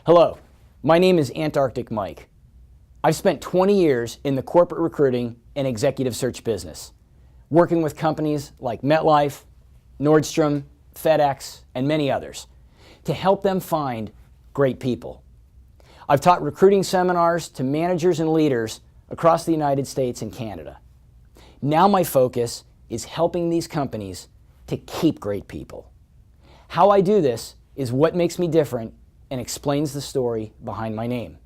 Hello, my name is Antarctic Mike. I've spent 20 years in the corporate recruiting and executive search business, working with companies like MetLife, Nordstrom, FedEx, and many others to help them find great people. I've taught recruiting seminars to managers and leaders across the United States and Canada. Now my focus is helping these companies to keep great people. How I do this is what makes me different and explains the story behind my name.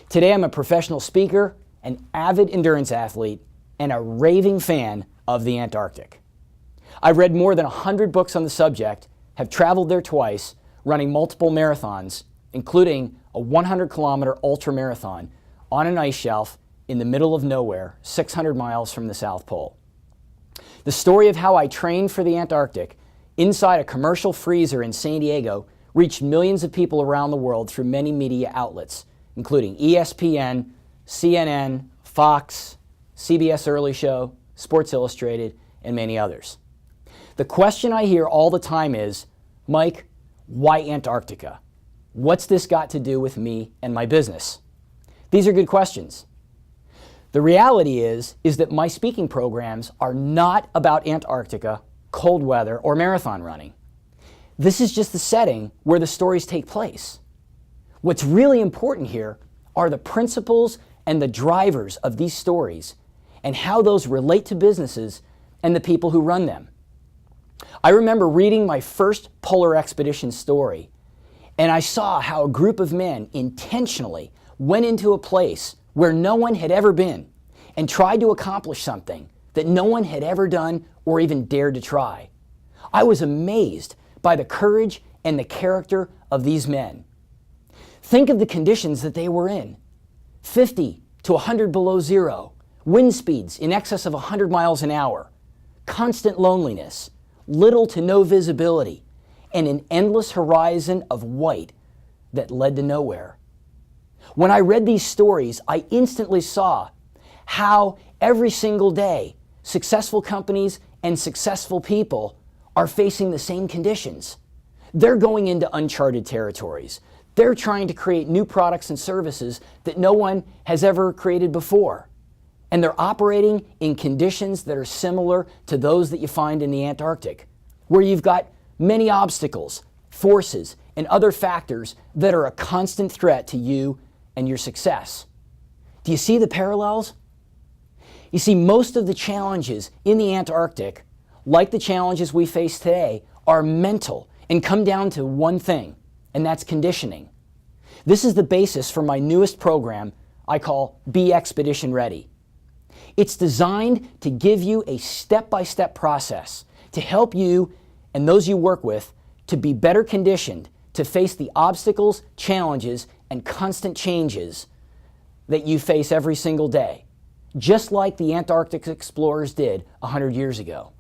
Today I'm a professional speaker, an avid endurance athlete, and a raving fan of the Antarctic. I've read more than 100 books on the subject, have traveled there twice, running multiple marathons, including a 100-kilometer ultra-marathon on an ice shelf in the middle of nowhere, 600 miles from the South Pole. The story of how I trained for the Antarctic inside a commercial freezer in San Diego reached millions of people around the world through many media outlets, including ESPN, CNN, Fox, CBS Early Show, Sports Illustrated, and many others. The question I hear all the time is, Mike, why Antarctica? What's this got to do with me and my business? These are good questions. The reality is that my speaking programs are not about Antarctica, cold weather, or marathon running. This is just the setting where the stories take place. What's really important here are the principles and the drivers of these stories and how those relate to businesses and the people who run them. I remember reading my first polar expedition story, and I saw how a group of men intentionally went into a place where no one had ever been and tried to accomplish something that no one had ever done or even dared to try. I was amazed by the courage and the character of these men. Think of the conditions that they were in. 50 to 100 below zero, wind speeds in excess of 100 miles an hour, constant loneliness, little to no visibility, and an endless horizon of white that led to nowhere. When I read these stories, I instantly saw how every single day successful companies and successful people are facing the same conditions. They're going into uncharted territories. They're trying to create new products and services that no one has ever created before. And they're operating in conditions that are similar to those that you find in the Antarctic, where you've got many obstacles, forces, and other factors that are a constant threat to you and your success. Do you see the parallels? You see, most of the challenges in the Antarctic, like the challenges we face today, are mental and come down to one thing, and that's conditioning. This is the basis for my newest program I call Be Expedition Ready. It's designed to give you a step-by-step process to help you and those you work with to be better conditioned to face the obstacles, challenges, and constant changes that you face every single day, just like the Antarctic explorers did 100 years ago.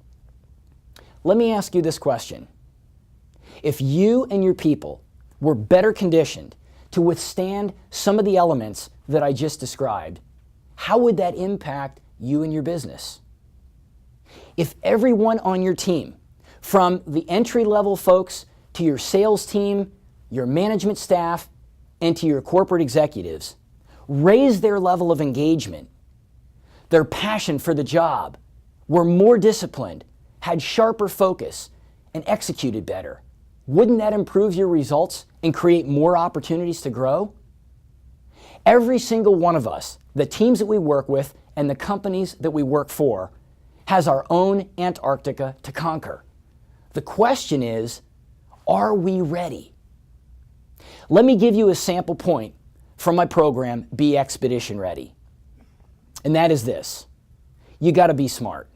Let me ask you this question. If you and your people were better conditioned to withstand some of the elements that I just described, how would that impact you and your business? If everyone on your team, from the entry-level folks to your sales team, your management staff, and to your corporate executives, raised their level of engagement, their passion for the job, were more disciplined, had sharper focus, and executed better, wouldn't that improve your results and create more opportunities to grow? Every single one of us, the teams that we work with and the companies that we work for, has our own Antarctica to conquer. The question is, are we ready? Let me give you a sample point from my program, Be Expedition Ready. And that is this: you got to be smart.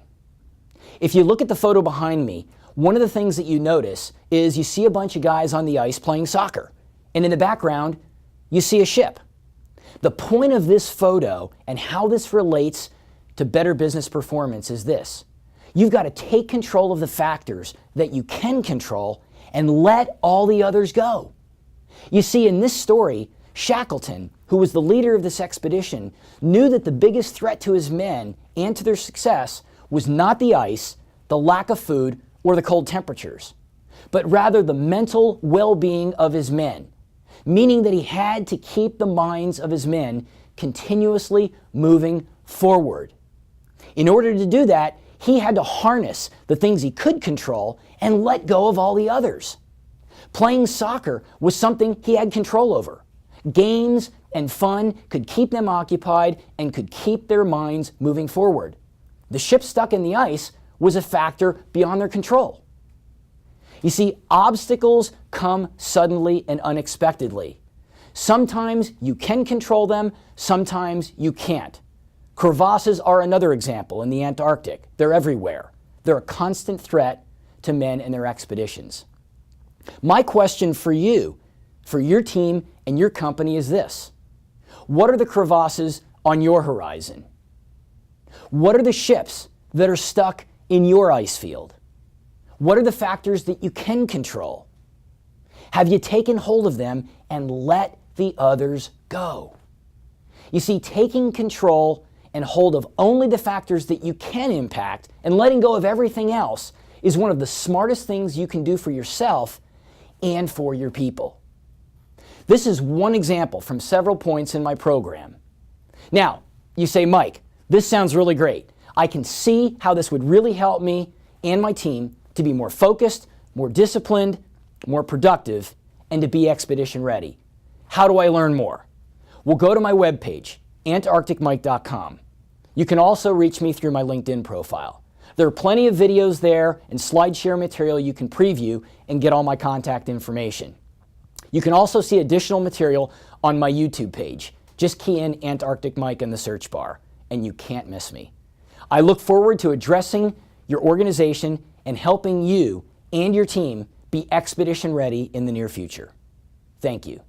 If you look at the photo behind me, one of the things that you notice is you see a bunch of guys on the ice playing soccer. And in the background, you see a ship. The point of this photo and how this relates to better business performance is this: you've got to take control of the factors that you can control and let all the others go. You see, in this story, Shackleton, who was the leader of this expedition, knew that the biggest threat to his men and to their success was not the ice, the lack of food, or the cold temperatures, but rather the mental well-being of his men. meaning that he had to keep the minds of his men continuously moving forward. In order to do that, he had to harness the things he could control and let go of all the others. Playing soccer was something he had control over. Games and fun could keep them occupied and could keep their minds moving forward. The ship stuck in the ice was a factor beyond their control. You see, obstacles come suddenly and unexpectedly. Sometimes you can control them, sometimes you can't. Crevasses are another example in the Antarctic. They're everywhere. They're a constant threat to men and their expeditions. My question for you, for your team and your company is this: what are the crevasses on your horizon? What are the ships that are stuck in your ice field? What are the factors that you can control? Have you taken hold of them and let the others go? You see, taking control and hold of only the factors that you can impact and letting go of everything else is one of the smartest things you can do for yourself and for your people. This is one example from several points in my program. Now, you say, Mike, this sounds really great. I can see how this would really help me and my team to be more focused, more disciplined, more productive, and to be expedition ready. How do I learn more? Well, go to my webpage, antarcticmike.com. You can also reach me through my LinkedIn profile. There are plenty of videos there and SlideShare material you can preview and get all my contact information. You can also see additional material on my YouTube page. Just key in Antarctic Mike in the search bar, and you can't miss me. I look forward to addressing your organization and helping you and your team be expedition ready in the near future. Thank you.